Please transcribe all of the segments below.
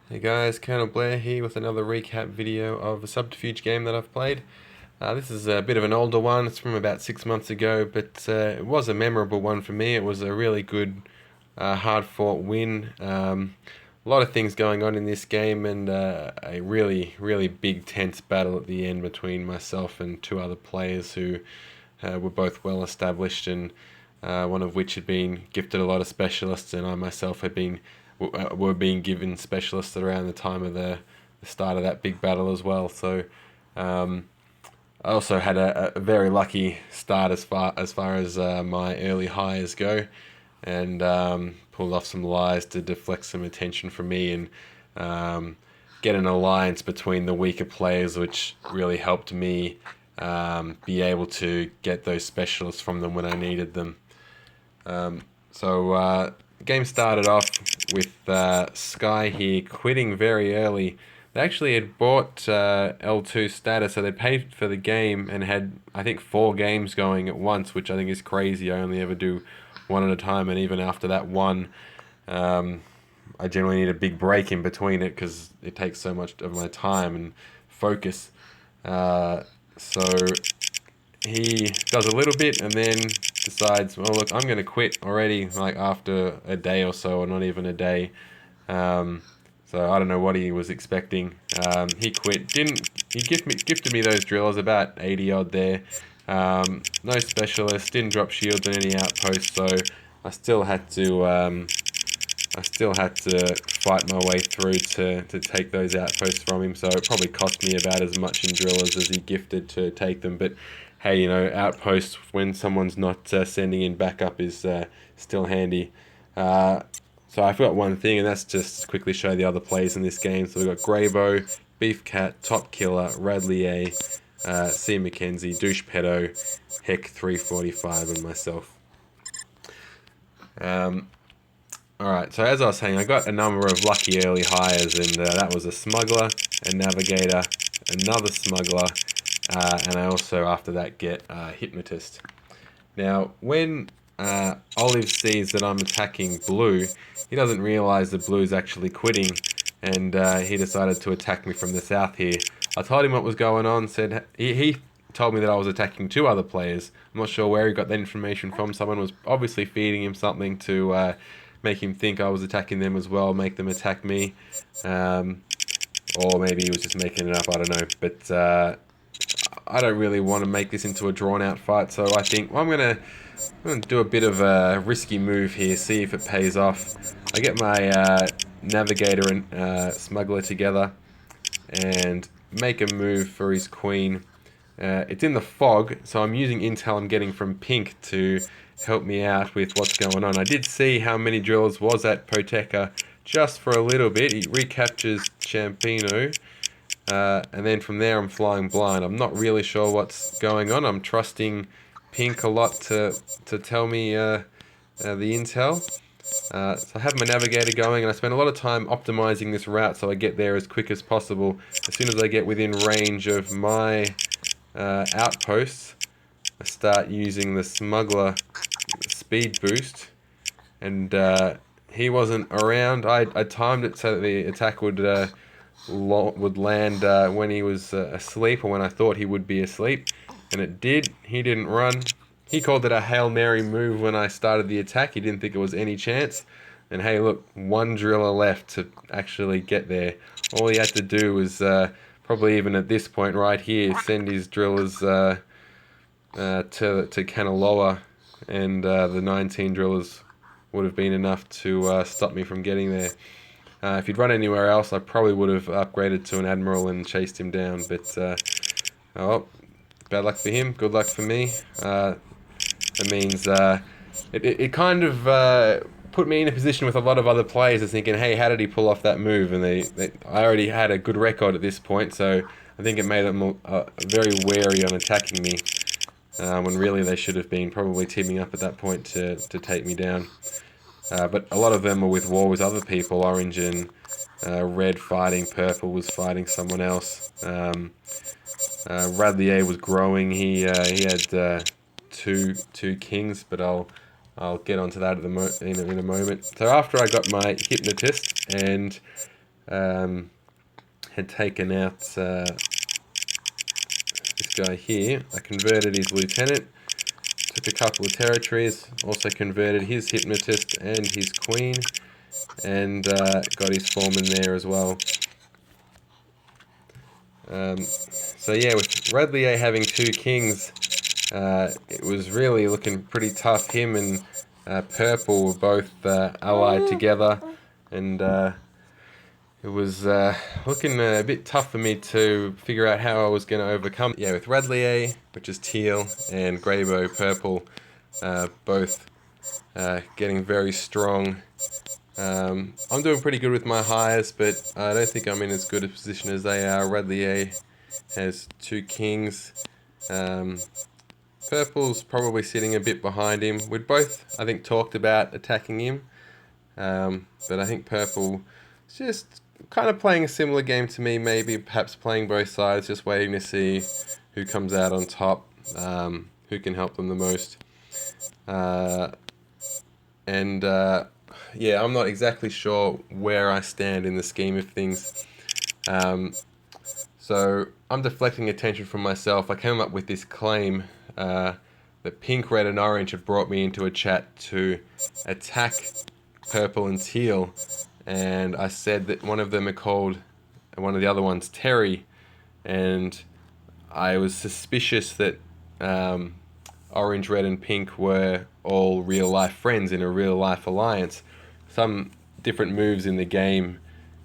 Hey guys, Colonel Blair here with another recap video of a Subterfuge game that I've played. This is a bit of an older one, it's from about 6 months ago, but it was a memorable one for me. It was a really good, hard-fought win. A lot of things going on in this game, and a really big, tense battle at the end between myself and two other players who were both well established, and one of which had been gifted a lot of specialists, and I myself had been were being given specialists around the time of the start of that big battle as well. So um, I also had a very lucky start as far as my early hires go, and pulled off some lies to deflect some attention from me and get an alliance between the weaker players, which really helped me be able to get those specialists from them when I needed them. So the game started off with Sky here quitting very early. They actually had bought L2 status, so they paid for the game and had, I think, 4 games going at once, which I think is crazy. I only ever do one at a time, and even after that one, um, I generally need a big break in between it because it takes so much of my time and focus. So he does a little bit and then decides, well, look, I'm going to quit already, like after a day or so, or not even a day. Um, so I don't know what he was expecting. He quit. Didn't he gifted me those drillers, about 80 odd there. No specialist. Didn't drop shields on any outposts, so I still had to. I still had to fight my way through to take those outposts from him, so it probably cost me about as much in drillers as he gifted to take them. But hey, outposts when someone's not sending in backup is still handy. So I forgot one thing, and that's just quickly show the other players in this game. So we've got Graybo, Beef Cat, Top Killer, Radley A, C. McKenzie, Douche Pedo, Heck 345, and myself. Alright, so as I was saying, I got a number of lucky early hires, and that was a smuggler, a navigator, another smuggler, and I also, after that, get a hypnotist. Now, when Olive sees that I'm attacking Blue, he doesn't realise that Blue's actually quitting, and he decided to attack me from the south here. I told him what was going on, said he told me that I was attacking two other players. I'm not sure where he got that information from. Someone was obviously feeding him something to make him think I was attacking them as well, make them attack me. Or maybe he was just making it up, I don't know. But I don't really want to make this into a drawn-out fight, so I think I'm gonna do a bit of a risky move here, see if it pays off. I get my navigator and smuggler together and make a move for his queen. It's in the fog, so I'm using intel I'm getting from Pink to help me out with what's going on. I did see how many drillers was at Poteca just for a little bit. He recaptures Champino, and then from there I'm flying blind. I'm not really sure what's going on. I'm trusting Pink a lot to tell me the intel. So I have my navigator going, and I spend a lot of time optimizing this route so I get there as quick as possible. As soon as I get within range of my outposts, I start using the smuggler speed boost, and he wasn't around. I timed it so that the attack would land when he was asleep, or when I thought he would be asleep, and it did. He didn't run. He called it a Hail Mary move when I started the attack. He didn't think it was any chance. And hey, look, one driller left to actually get there. All he had to do was, probably even at this point right here, send his drillers to Kanaloa, and the 19 drillers would have been enough to stop me from getting there. If he'd run anywhere else, I probably would have upgraded to an admiral and chased him down. But oh, bad luck for him, good luck for me. That means it kind of put me in a position with a lot of other players of thinking, hey, how did he pull off that move? And I already had a good record at this point, so I think it made them very wary on attacking me, when really they should have been probably teaming up at that point to take me down. But a lot of them were with war with other people. Orange and red fighting, purple was fighting someone else. Radley A was growing. He had two kings, but I'll get onto that in a moment. So after I got my hypnotist and had taken out this guy here. I converted his lieutenant, took a couple of territories, also converted his hypnotist and his queen, and got his foreman there as well. So yeah, with Radlier having 2 kings, it was really looking pretty tough. Him and Purple were both allied together, and it was looking a bit tough for me to figure out how I was going to overcome. Yeah, with Radlier, which is teal, and Greybow, purple, both getting very strong. I'm doing pretty good with my hires, but I don't think I'm in as good a position as they are. Radlier has 2 kings. Purple's probably sitting a bit behind him. We'd both, I think, talked about attacking him, but I think Purple is just kind of playing a similar game to me, maybe perhaps playing both sides, just waiting to see who comes out on top, who can help them the most. Yeah, I'm not exactly sure where I stand in the scheme of things. So I'm deflecting attention from myself. I came up with this claim that pink, red, and orange have brought me into a chat to attack purple and teal, and I said that one of them are called, one of the other ones, Terry, and I was suspicious that orange, red, and pink were all real-life friends in a real-life alliance. Some different moves in the game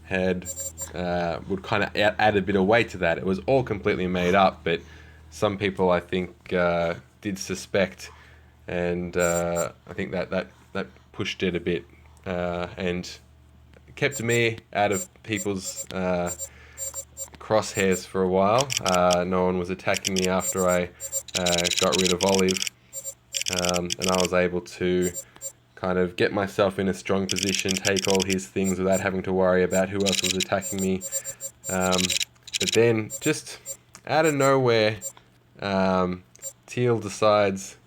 had would kind of add a bit of weight to that. It was all completely made up, but some people, I think, did suspect, and I think that pushed it a bit and kept me out of people's crosshairs for a while. No one was attacking me after I got rid of Olive, and I was able to kind of get myself in a strong position, take all his things without having to worry about who else was attacking me. But then, just out of nowhere, Teal decides,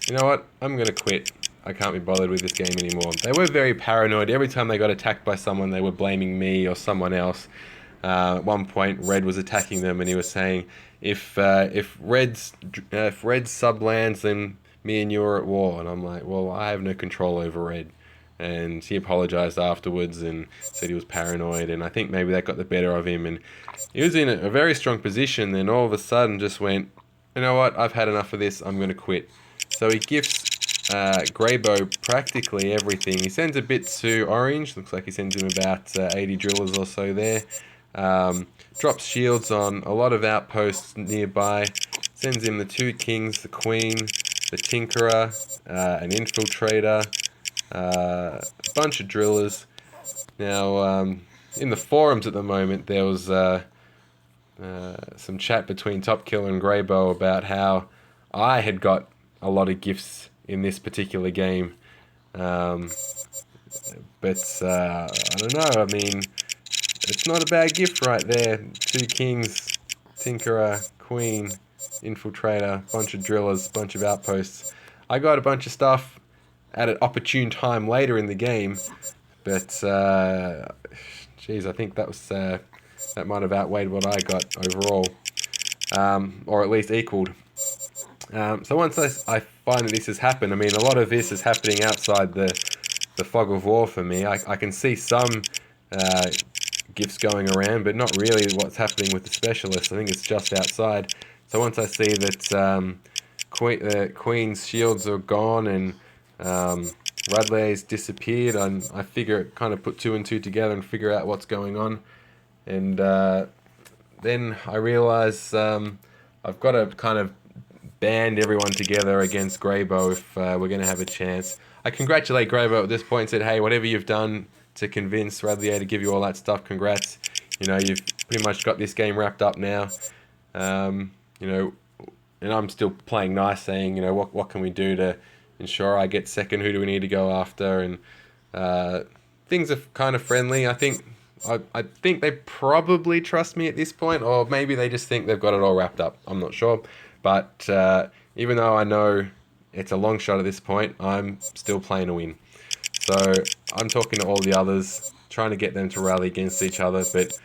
you know what, I'm going to quit. I can't be bothered with this game anymore. They were very paranoid. Every time they got attacked by someone, they were blaming me or someone else. At one point, Red was attacking them, and he was saying, if Red's sublands, then me and you are at war. And I'm like, well, I have no control over Red. And he apologized afterwards and said he was paranoid, and I think maybe that got the better of him, and he was in a very strong position. Then all of a sudden just went, you know what, I've had enough of this, I'm going to quit. So he gifts Greybow practically everything. He sends a bit to Orange, looks like he sends him about 80 drillers or so there. Drops shields on a lot of outposts nearby, sends him the 2 kings, the queen, the tinkerer, an infiltrator, a bunch of drillers. Now, in the forums at the moment, there was some chat between Top Killer and Greybow about how I had got a lot of gifts in this particular game. But I don't know, I mean, it's not a bad gift right there. 2 kings, tinkerer, queen, infiltrator, bunch of drillers, bunch of outposts. I got a bunch of stuff at an opportune time later in the game, but geez, I think that was that might have outweighed what I got overall, or at least equaled. So once I find that this has happened, I mean, a lot of this is happening outside the fog of war for me. I can see some gifts going around, but not really what's happening with the specialists. I think it's just outside. So once I see that Queen's shields are gone and Radley's disappeared, I figure, kind of put 2 and 2 together and figure out what's going on. And then I realise I've got to kind of band everyone together against Greybow if we're going to have a chance. I congratulate Greybow at this point and said, hey, whatever you've done to convince Radlier to give you all that stuff, congrats. You know, you've pretty much got this game wrapped up now. You know, and I'm still playing nice, saying, you know, what can we do to ensure I get second? Who do we need to go after? And things are kind of friendly. I think they probably trust me at this point, or maybe they just think they've got it all wrapped up. I'm not sure. But even though I know it's a long shot at this point, I'm still playing to win. So I'm talking to all the others, trying to get them to rally against each other, but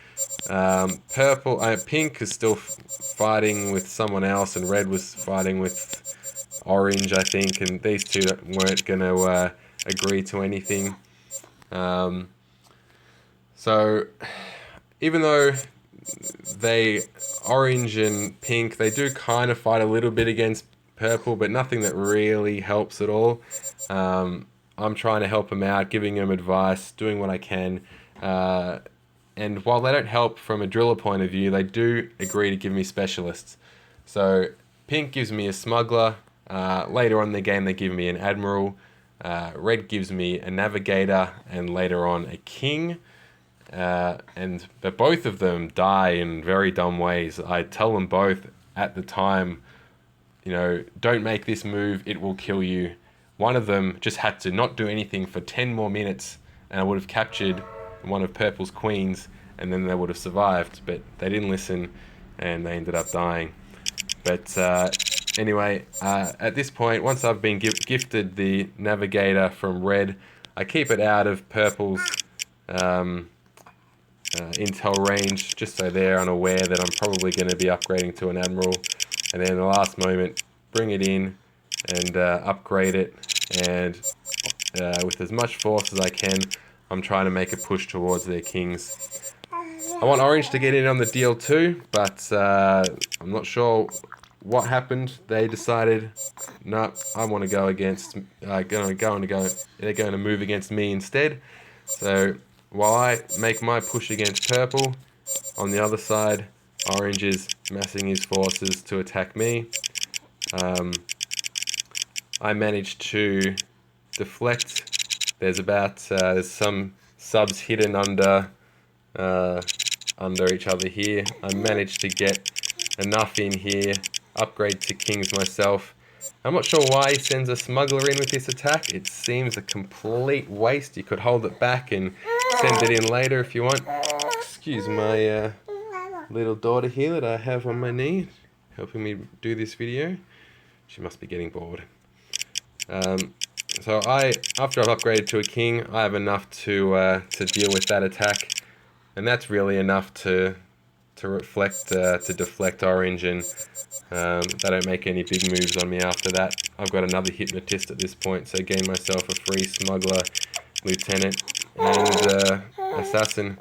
pink is still fighting with someone else, and red was fighting with orange, I think, and these two weren't going to agree to anything. So even though orange and pink, they do kind of fight a little bit against purple, but nothing that really helps at all. I'm trying to help them out, giving them advice, doing what I can. And while they don't help from a driller point of view, they do agree to give me specialists. So pink gives me a smuggler. Later on in the game, they give me an admiral. Red gives me a navigator, and later on a king. But both of them die in very dumb ways. I tell them both at the time, don't make this move, it will kill you. One of them just had to not do anything for 10 more minutes, and I would have captured one of purple's queens, and then they would have survived, but they didn't listen, and they ended up dying. But anyway, at this point, once I've been gifted the navigator from red, I keep it out of purple's intel range, just so they're unaware that I'm probably going to be upgrading to an admiral, and then in the last moment bring it in and upgrade it, and with as much force as I can, I'm trying to make a push towards their kings. I want orange to get in on the deal too, but I'm not sure what happened. They decided, no, I want to go against, they're going to move against me instead. So while I make my push against purple, on the other side, orange is massing his forces to attack me. I managed to deflect. There's some subs hidden under each other here. I managed to get enough in here, upgrade to kings myself. I'm not sure why he sends a smuggler in with this attack. It seems a complete waste. You could hold it back and send it in later if you want. Excuse my little daughter here that I have on my knee, helping me do this video. She must be getting bored. So after I've upgraded to a king, I have enough to deal with that attack, and that's really enough to deflect orange, and they don't make any big moves on me after that. I've got another hypnotist at this point, so gain myself a free smuggler, lieutenant, and assassin.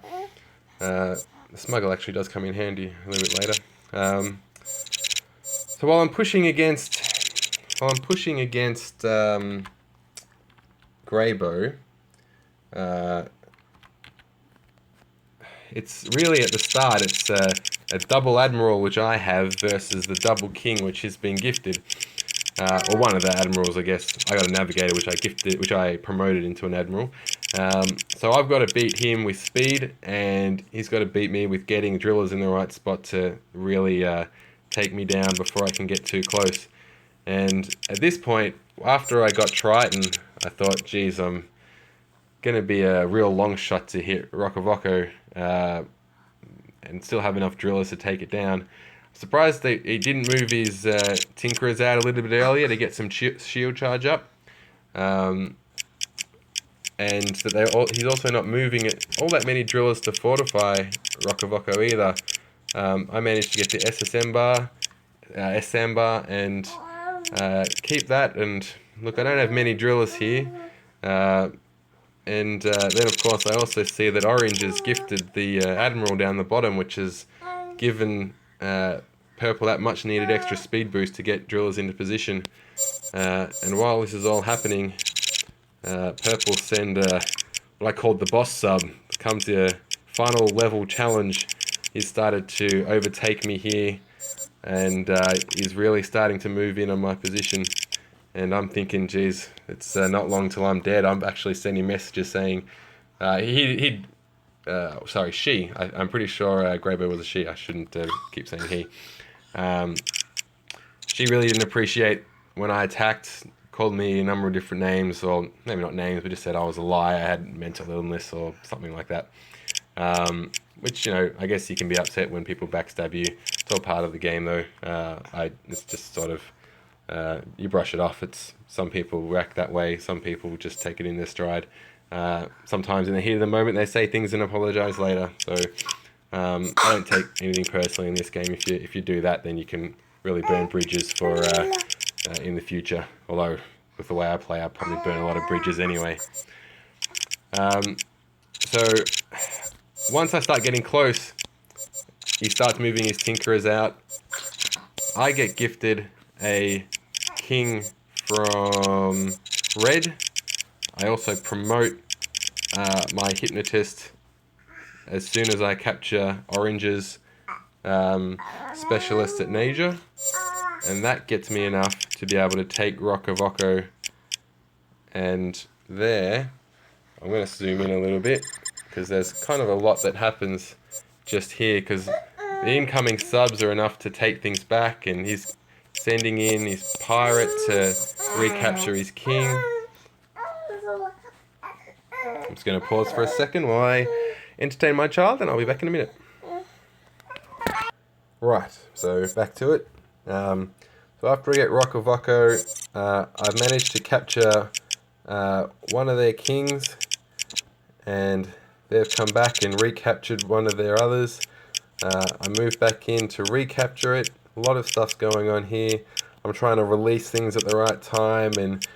The smuggler actually does come in handy a little bit later. So while I'm pushing against Greybow, it's really at the start, it's a double admiral which I have versus the double king which has been gifted, or one of the admirals, I guess. I got a navigator which I promoted into an admiral. So I've got to beat him with speed, and he's got to beat me with getting drillers in the right spot to really take me down before I can get too close. And at this point, after I got Triton, I thought, geez, I'm going to be a real long shot to hit Rokovoko and still have enough drillers to take it down. Surprised that he didn't move his Tinkerers out a little bit earlier to get some shield charge up. And that he's also not moving all that many drillers to fortify Rokovoko either. I managed to get the SSM bar, SM bar, and keep that. And look, I don't have many drillers here. And then, of course, I also see that orange has gifted the admiral down the bottom, which has given purple that much needed extra speed boost to get drillers into position. And while this is all happening, purple send what I called the boss sub. Come to final level challenge. He's started to overtake me here, and he's really starting to move in on my position. And I'm thinking, geez, it's not long till I'm dead. I'm actually sending messages saying, she. I'm pretty sure Greybow was a she. I shouldn't keep saying he. She really didn't appreciate when I attacked, called me a number of different names, or maybe not names, but just said I was a liar, I had mental illness or something like that. Which, I guess you can be upset when people backstab you. It's all part of the game, though. It's just sort of, you brush it off. Some people react that way. Some people just take it in their stride. Sometimes in the heat of the moment they say things and apologize later. So I don't take anything personally in this game. If you do that, then you can really burn bridges for in the future. Although with the way I play, I probably burn a lot of bridges anyway. So once I start getting close, he starts moving his tinkerers out. I get gifted a king from red. I also promote my hypnotist as soon as I capture orange's specialist at Nasia, and that gets me enough to be able to take Rokovoko. And there, I'm going to zoom in a little bit because there's kind of a lot that happens just here, because the incoming subs are enough to take things back, and he's sending in his pirate to recapture his king. I'm just going to pause for a second while I entertain my child, and I'll be back in a minute. Right, so back to it. So after we get Rokovoko, I've managed to capture one of their kings, and they've come back and recaptured one of their others. I moved back in to recapture it. A lot of stuff's going on here. I'm trying to release things at the right time and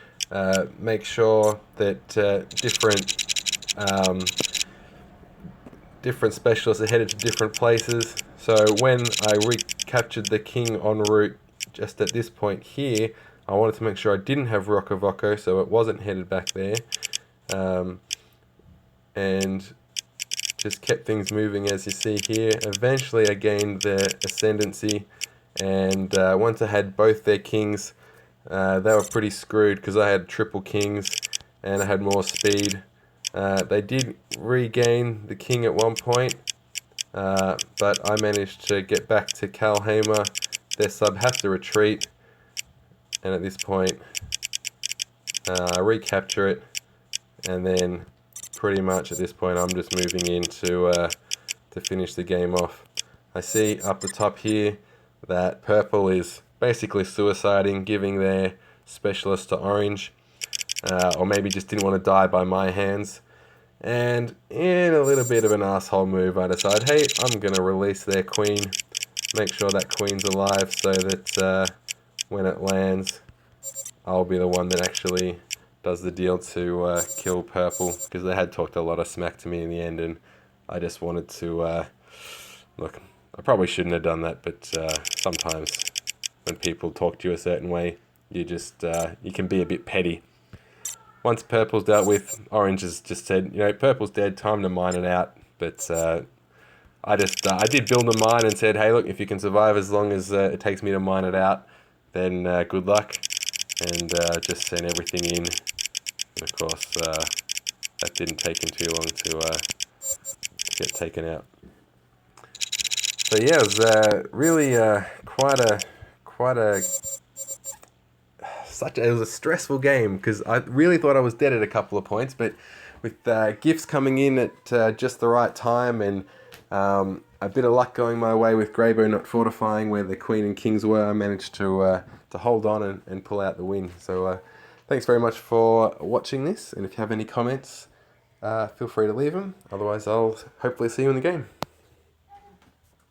make sure that different specialists are headed to different places. So when I recaptured the king en route, just at this point here, I wanted to make sure I didn't have Rokovoko, so it wasn't headed back there. And just kept things moving as you see here. Eventually I gained the ascendancy, and once I had both their kings, they were pretty screwed because I had triple kings and I had more speed. They did regain the king at one point, but I managed to get back to Kalhama. Their sub has to retreat, and at this point I recapture it, and then pretty much at this point I'm just moving in to finish the game off. I see up the top here that purple is basically suiciding, giving their specialist to orange, or maybe just didn't want to die by my hands. And in a little bit of an asshole move, I decide, hey, I'm going to release their queen, make sure that queen's alive so that when it lands, I'll be the one that actually does the deal to kill purple, because they had talked a lot of smack to me in the end, and I just wanted to look, I probably shouldn't have done that, but sometimes when people talk to you a certain way, you just you can be a bit petty. Once purple's dealt with, orange has just said, you know, purple's dead, time to mine it out. But I did build a mine and said, hey, look, if you can survive as long as it takes me to mine it out, then good luck. And just sent everything in. And of course, that didn't take him too long to get taken out. So yeah, it was really it was a stressful game, because I really thought I was dead at a couple of points, but with gifts coming in at just the right time, and a bit of luck going my way with Greybow not fortifying where the queen and kings were, I managed to hold on and pull out the win. So thanks very much for watching this, and if you have any comments, feel free to leave them. Otherwise, I'll hopefully see you in the game.